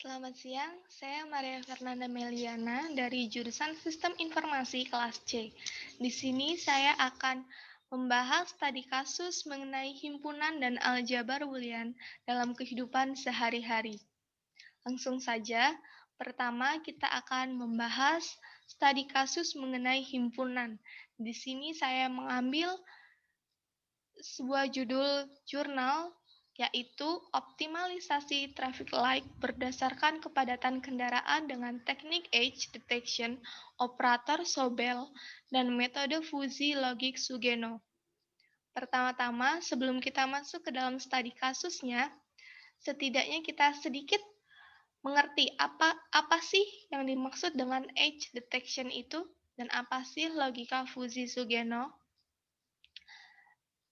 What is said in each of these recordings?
Selamat siang, saya Maria Fernanda Meliana dari jurusan Sistem Informasi kelas C. Di sini saya akan membahas studi kasus mengenai himpunan dan aljabar Boolean dalam kehidupan sehari-hari. Langsung saja, pertama kita akan membahas studi kasus mengenai himpunan. Di sini saya mengambil sebuah judul jurnal yaitu optimalisasi traffic light berdasarkan kepadatan kendaraan dengan teknik edge detection, operator Sobel, dan metode fuzzy logic Sugeno. Pertama-tama, sebelum kita masuk ke dalam studi kasusnya, setidaknya kita sedikit mengerti apa sih yang dimaksud dengan edge detection itu dan apa sih logika fuzzy Sugeno.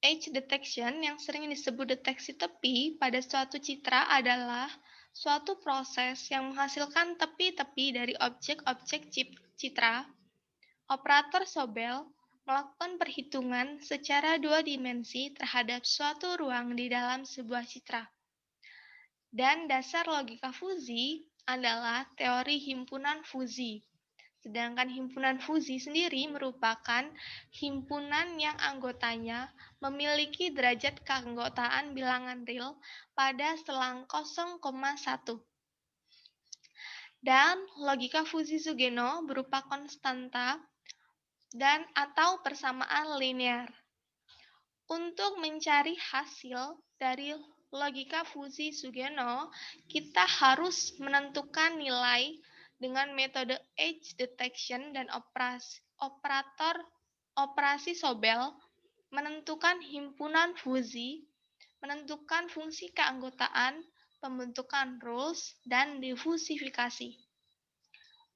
Edge detection yang sering disebut deteksi tepi pada suatu citra adalah suatu proses yang menghasilkan tepi-tepi dari objek-objek citra. Operator Sobel melakukan perhitungan secara dua dimensi terhadap suatu ruang di dalam sebuah citra. Dan dasar logika fuzzy adalah teori himpunan fuzzy. Sedangkan himpunan fuzzy sendiri merupakan himpunan yang anggotanya memiliki derajat keanggotaan bilangan real pada selang 0,1. Dan logika fuzzy Sugeno berupa konstanta dan atau persamaan linear. Untuk mencari hasil dari logika fuzzy Sugeno, kita harus menentukan nilai dengan metode edge detection dan operasi Sobel, menentukan himpunan fuzzy, menentukan fungsi keanggotaan, pembentukan rules, dan difusifikasi.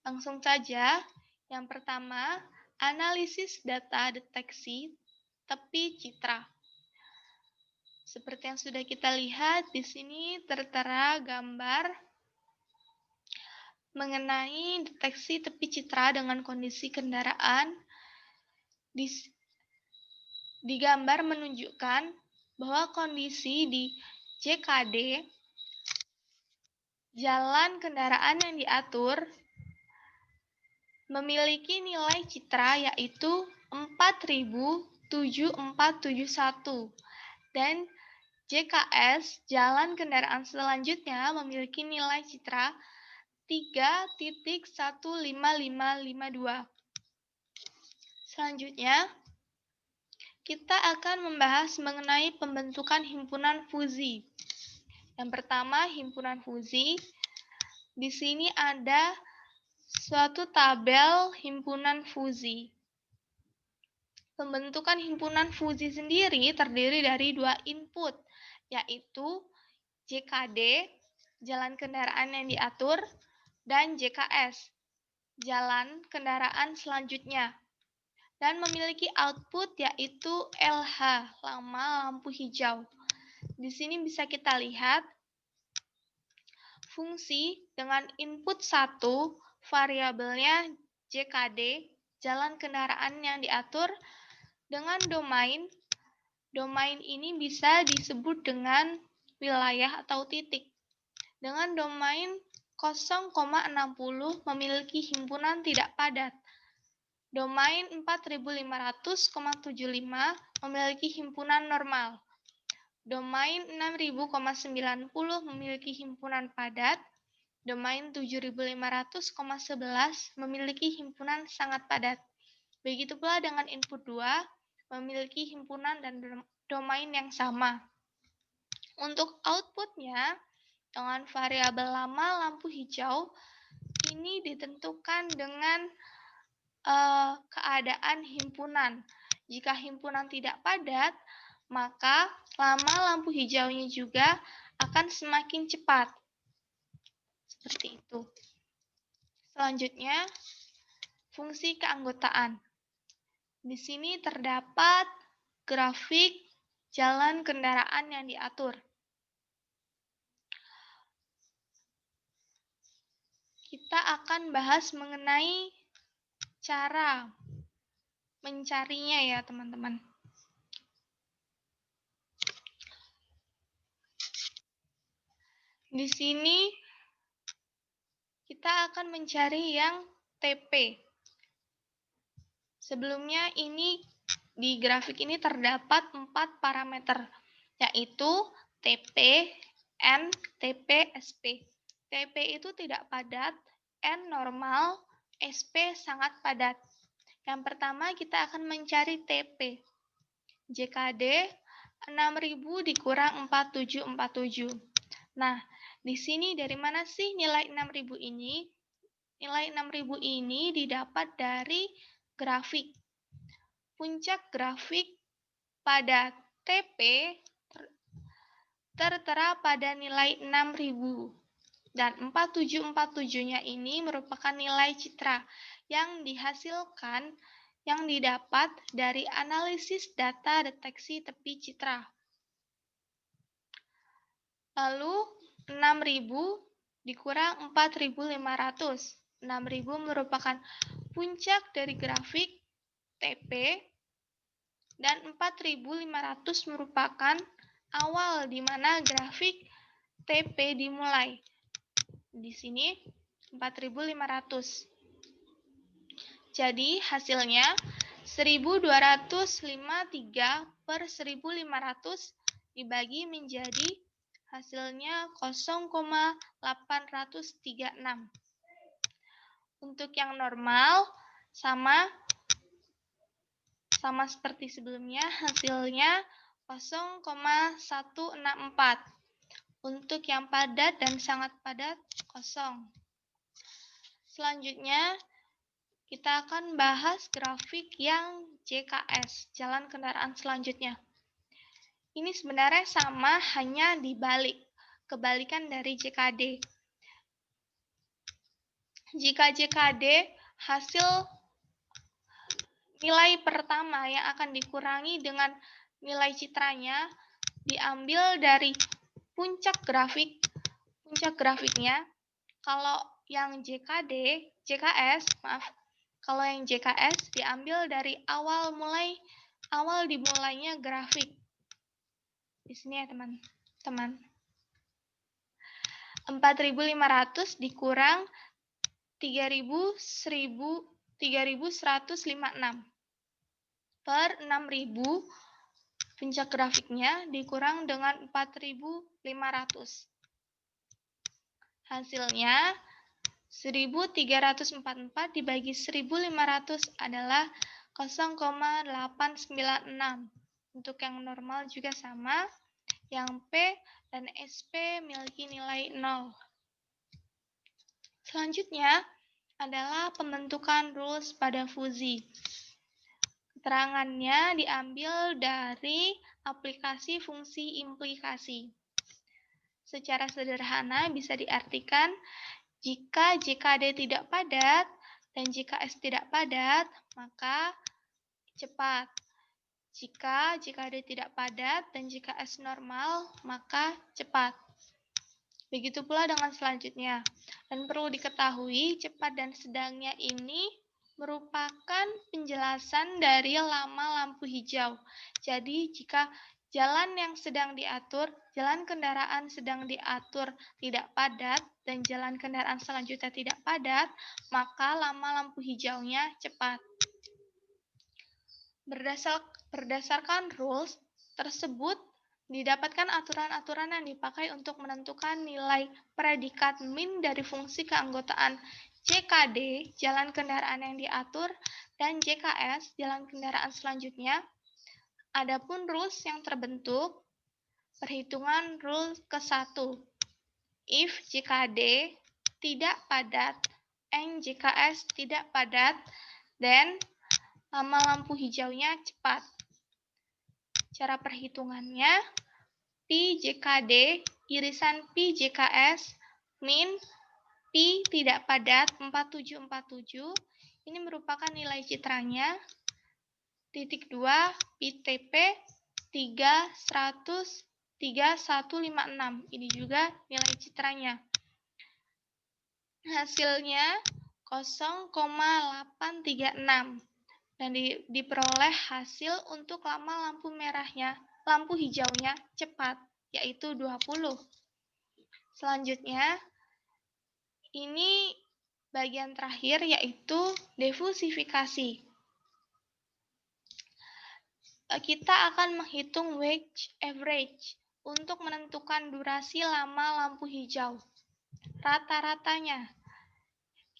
Langsung saja, yang pertama, analisis data deteksi tepi citra. Seperti yang sudah kita lihat, di sini tertera gambar mengenai deteksi tepi citra dengan kondisi kendaraan. Di gambar menunjukkan bahwa kondisi di JKD, jalan kendaraan yang diatur, memiliki nilai citra yaitu 4.7471 dan JKS, jalan kendaraan selanjutnya, memiliki nilai citra 3.15552. Selanjutnya, kita akan membahas mengenai pembentukan himpunan fuzzy. Yang pertama, himpunan fuzzy. Di sini ada suatu tabel himpunan fuzzy. Pembentukan himpunan fuzzy sendiri terdiri dari dua input, yaitu JKD, jalan kendaraan yang diatur, dan JKS, jalan kendaraan selanjutnya, dan memiliki output yaitu LH, lama lampu hijau. Di sini bisa kita lihat fungsi dengan input 1, variabelnya JKD, jalan kendaraan yang diatur, dengan domain. Domain ini bisa disebut dengan wilayah atau titik. Dengan domain 0,60 memiliki himpunan tidak padat. Domain 4500,75 memiliki himpunan normal. Domain 6000,90 memiliki himpunan padat. Domain 7500,11 memiliki himpunan sangat padat. Begitu pula dengan input 2 memiliki himpunan dan domain yang sama. Untuk outputnya, dengan variabel lama lampu hijau, ini ditentukan dengan keadaan himpunan. Jika himpunan tidak padat, maka lama lampu hijaunya juga akan semakin cepat. Seperti itu. Selanjutnya, fungsi keanggotaan. Di sini terdapat grafik jalan kendaraan yang diatur. Kita akan bahas mengenai cara mencarinya ya, teman-teman. Di sini kita akan mencari yang TP. Sebelumnya ini di grafik ini terdapat 4 parameter, yaitu TP, N, TP, SP. TP itu tidak padat, N normal, SP sangat padat. Yang pertama kita akan mencari TP. JKD 6000 dikurang 4747. Nah, di sini dari mana sih nilai 6000 ini? Nilai 6000 ini didapat dari grafik. Puncak grafik pada TP tertera pada nilai 6000. Dan 4747-nya ini merupakan nilai citra yang dihasilkan yang didapat dari analisis data deteksi tepi citra. Lalu 6000 dikurang 4500. 6000 merupakan puncak dari grafik TP dan 4500 merupakan awal di mana grafik TP dimulai. Di sini 4500. Jadi hasilnya 1253 per 1500 dibagi menjadi hasilnya 0,836. Untuk yang normal sama seperti sebelumnya, hasilnya 0,164. Untuk yang padat dan sangat padat, 0. Selanjutnya, kita akan bahas grafik yang JKS, jalan kendaraan selanjutnya. Ini sebenarnya sama, hanya dibalik, kebalikan dari JKD. Jika JKD, hasil nilai pertama yang akan dikurangi dengan nilai citranya diambil dari puncak grafiknya. Kalau yang JKS diambil dari awal dimulainya grafik. Di sini ya, teman-teman. 4500 dikurang 3156 per 6000 puncak grafiknya dikurang dengan 4500. Hasilnya 1344 dibagi 1500 adalah 0,896. Untuk yang normal juga sama, yang P dan SP memiliki nilai 0. Selanjutnya adalah pembentukan rules pada fuzzy. Keterangannya diambil dari aplikasi fungsi implikasi. Secara sederhana bisa diartikan jika JKD tidak padat dan JKS tidak padat, maka cepat. Jika JKD tidak padat dan JKS normal, maka cepat. Begitu pula dengan selanjutnya. Dan perlu diketahui, cepat dan sedangnya ini merupakan penjelasan dari lama lampu hijau. Jadi, jika jalan kendaraan sedang diatur tidak padat, dan jalan kendaraan selanjutnya tidak padat, maka lama lampu hijaunya cepat. Berdasarkan rules tersebut, didapatkan aturan-aturan yang dipakai untuk menentukan nilai predikat min dari fungsi keanggotaan JKD, jalan kendaraan yang diatur, dan JKS, jalan kendaraan selanjutnya. Adapun rules yang terbentuk, perhitungan rule ke-1. If JKD tidak padat and JKS tidak padat, then lama lampu hijaunya cepat. Cara perhitungannya, P JKD irisan P JKS min P tidak padat 4747. Ini merupakan nilai citranya. Titik 2 PTP 3156. Ini juga nilai citranya. Hasilnya 0,836. Dan diperoleh hasil untuk lama lampu hijaunya cepat, yaitu 20. Selanjutnya, ini bagian terakhir yaitu diversifikasi. Kita akan menghitung wage average untuk menentukan durasi lama lampu hijau. Rata-ratanya,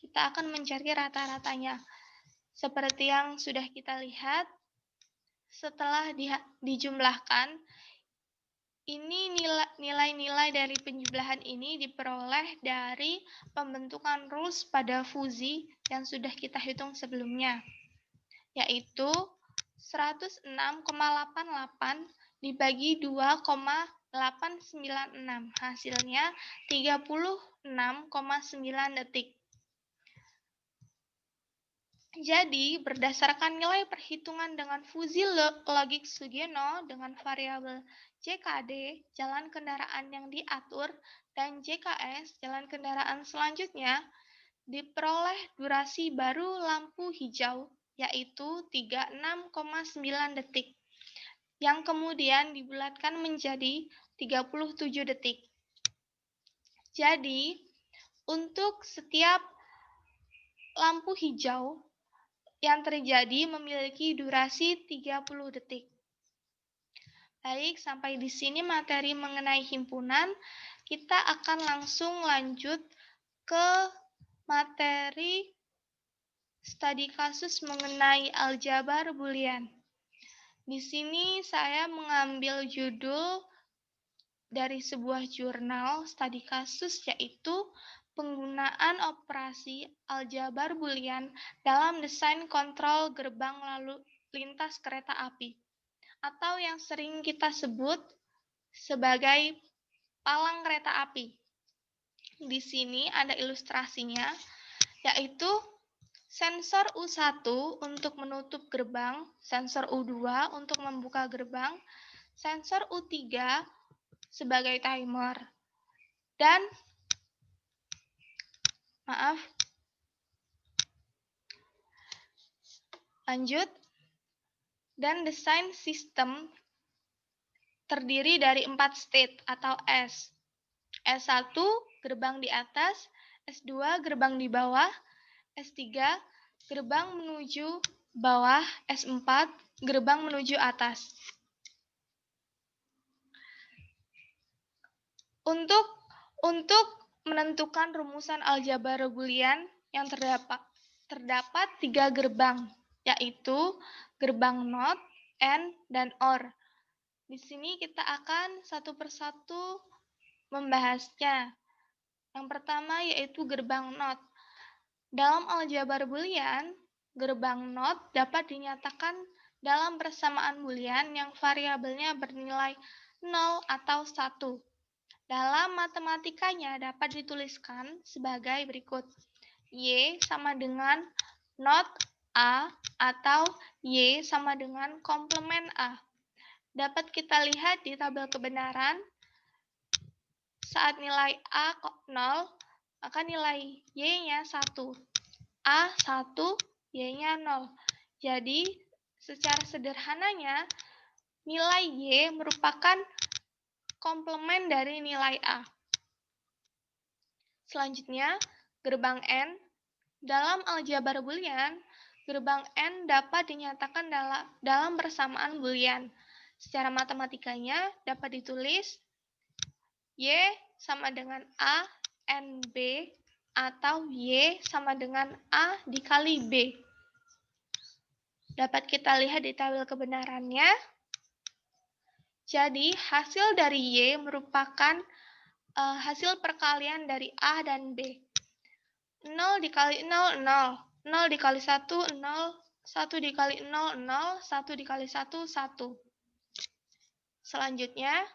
kita akan mencari rata-ratanya. Seperti yang sudah kita lihat, setelah dijumlahkan, ini nilai-nilai dari penjumlahan ini diperoleh dari pembentukan rules pada fuzi yang sudah kita hitung sebelumnya, yaitu 106,88 dibagi 2,896, hasilnya 36,9 detik. Jadi, berdasarkan nilai perhitungan dengan fuzi logik Sugeno dengan variabel JKD, jalan kendaraan yang diatur, dan JKS, jalan kendaraan selanjutnya, diperoleh durasi baru lampu hijau, yaitu 36,9 detik, yang kemudian dibulatkan menjadi 37 detik. Jadi, untuk setiap lampu hijau yang terjadi memiliki durasi 30 detik. Baik, sampai di sini materi mengenai himpunan. Kita akan langsung lanjut ke materi studi kasus mengenai aljabar Boolean. Di sini saya mengambil judul dari sebuah jurnal studi kasus, yaitu penggunaan operasi aljabar Boolean dalam desain kontrol gerbang lalu lintas kereta api, atau yang sering kita sebut sebagai palang kereta api. Di sini ada ilustrasinya, yaitu sensor U1 untuk menutup gerbang, sensor U2 untuk membuka gerbang, sensor U3 sebagai timer, dan dan desain sistem terdiri dari 4 state atau S. S1 gerbang di atas, S2 gerbang di bawah, S3 gerbang menuju bawah, S4 gerbang menuju atas. Untuk menentukan rumusan aljabar Boolean yang terdapat 3 gerbang, yaitu gerbang NOT, AND, dan OR. Di sini kita akan satu persatu membahasnya. Yang pertama yaitu gerbang NOT. Dalam aljabar Boolean, gerbang NOT dapat dinyatakan dalam persamaan Boolean yang variabelnya bernilai 0 atau 1. Dalam matematikanya dapat dituliskan sebagai berikut. Y sama dengan NOT A atau Y sama dengan komplement A. Dapat kita lihat di tabel kebenaran, saat nilai A 0, maka nilai Y-nya 1. A 1, Y-nya 0. Jadi, secara sederhananya, nilai Y merupakan komplement dari nilai A. Selanjutnya, gerbang N. Dalam aljabar Boolean, gerbang N dapat dinyatakan dalam persamaan Boolean. Secara matematikanya dapat ditulis Y sama dengan A N B atau Y sama dengan A dikali B. Dapat kita lihat di tabel kebenarannya. Jadi, hasil dari Y merupakan hasil perkalian dari A dan B. 0 dikali 0, 0. 0 dikali 1, 0. 1 dikali 0, 0. 1 dikali 1, 1. Selanjutnya,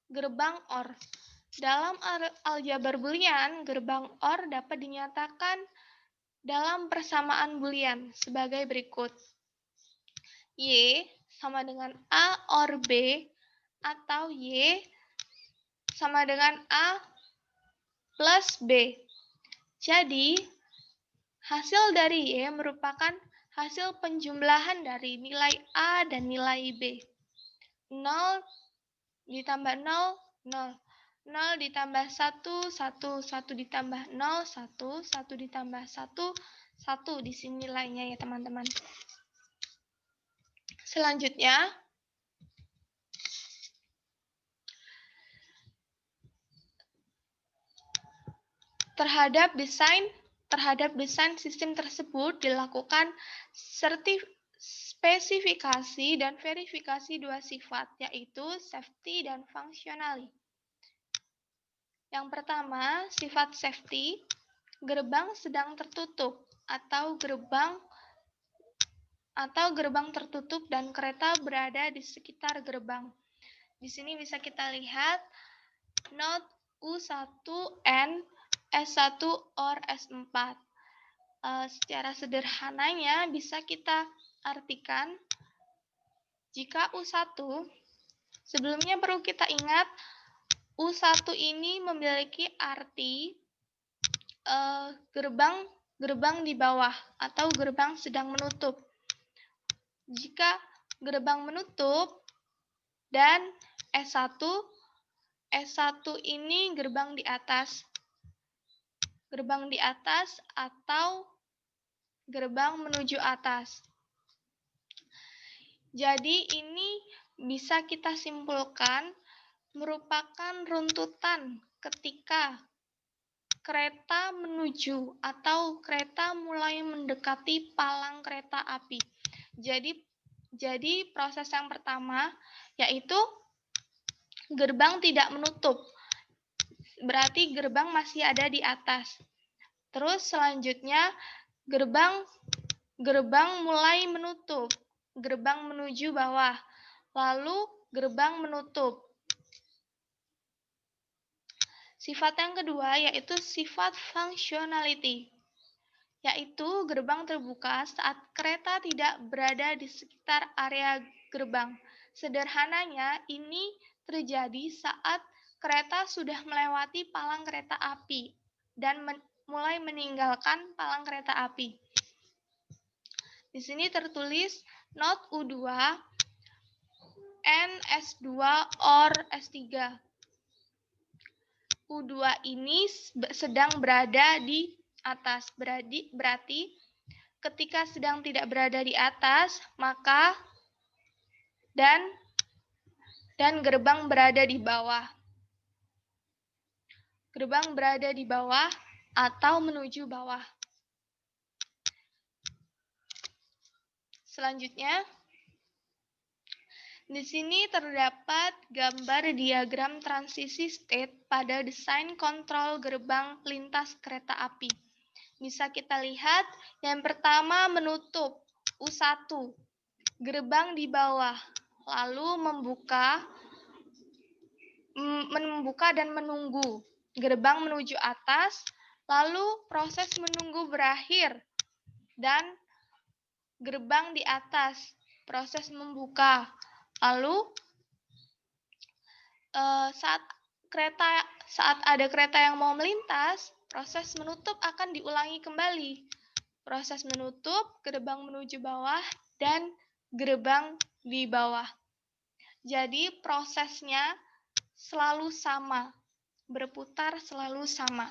gerbang OR. Dalam aljabar Boolean, gerbang OR dapat dinyatakan dalam persamaan Boolean sebagai berikut. Y sama dengan A OR B atau Y sama dengan A plus B. Jadi, hasil dari Y merupakan hasil penjumlahan dari nilai A dan nilai B. 0 ditambah 0, 0. 0 ditambah 1, 1, 1 ditambah 0, 1, 1 ditambah 1, 1. Di sini nilainya ya teman-teman. Selanjutnya, terhadap desain sistem tersebut dilakukan spesifikasi dan verifikasi dua sifat, yaitu safety dan functionality. Yang pertama, sifat safety, gerbang sedang tertutup atau gerbang tertutup dan kereta berada di sekitar gerbang. Di sini bisa kita lihat note U1N S1 or S4. Secara sederhananya bisa kita artikan jika U1, sebelumnya perlu kita ingat U1 ini memiliki arti gerbang di bawah atau gerbang sedang menutup. Jika gerbang menutup dan S1 ini gerbang di atas atau gerbang menuju atas. Jadi ini bisa kita simpulkan merupakan runtutan ketika kereta menuju atau kereta mulai mendekati palang kereta api. Jadi proses yang pertama yaitu gerbang tidak menutup. Berarti gerbang masih ada di atas. Terus selanjutnya gerbang mulai menutup. Gerbang menuju bawah. Lalu gerbang menutup. Sifat yang kedua yaitu sifat functionality, yaitu gerbang terbuka saat kereta tidak berada di sekitar area gerbang. Sederhananya, ini terjadi saat kereta sudah melewati palang kereta api dan mulai meninggalkan palang kereta api. Di sini tertulis note U2, N S2 or S3. U2 ini sedang berada di atas. Berarti ketika sedang tidak berada di atas, maka dan gerbang berada di bawah. Gerbang berada di bawah atau menuju bawah. Selanjutnya, di sini terdapat gambar diagram transisi state pada desain kontrol gerbang lintas kereta api. Bisa kita lihat, yang pertama menutup U1, gerbang di bawah, lalu membuka dan menunggu, gerbang menuju atas, lalu proses menunggu berakhir, dan gerbang di atas, proses membuka. Lalu saat ada kereta yang mau melintas, proses menutup akan diulangi kembali. Proses menutup, gerbang menuju bawah, dan gerbang di bawah. Jadi prosesnya selalu sama, berputar selalu sama.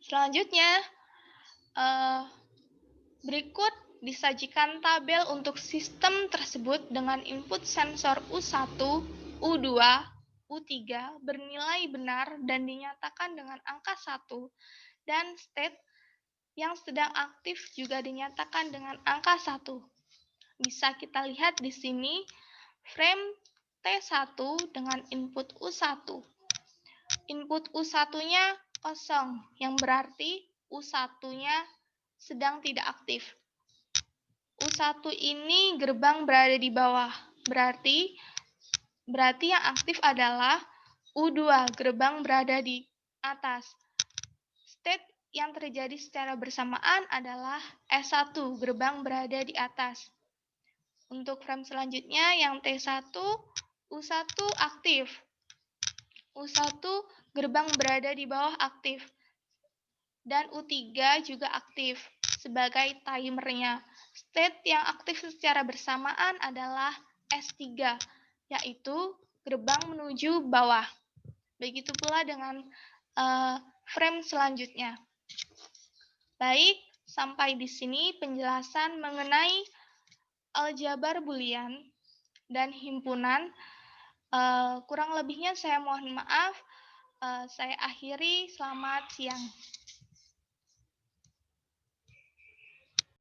Selanjutnya, berikut disajikan tabel untuk sistem tersebut dengan input sensor U1, U2, U3 bernilai benar dan dinyatakan dengan angka 1, dan state yang sedang aktif juga dinyatakan dengan angka 1. Bisa kita lihat di sini frame T1 dengan input U1. Input U1-nya kosong, yang berarti U1-nya sedang tidak aktif. U1 ini gerbang berada di bawah, berarti yang aktif adalah U2, gerbang berada di atas. State yang terjadi secara bersamaan adalah S1, gerbang berada di atas. Untuk frame selanjutnya yang T1, U1 aktif. U1 gerbang berada di bawah aktif. Dan U3 juga aktif sebagai timernya. State yang aktif secara bersamaan adalah S3, yaitu gerbang menuju bawah. Begitu pula dengan frame selanjutnya. Baik, sampai di sini penjelasan mengenai aljabar Boolean dan himpunan. Kurang lebihnya saya mohon maaf. Saya akhiri. Selamat siang.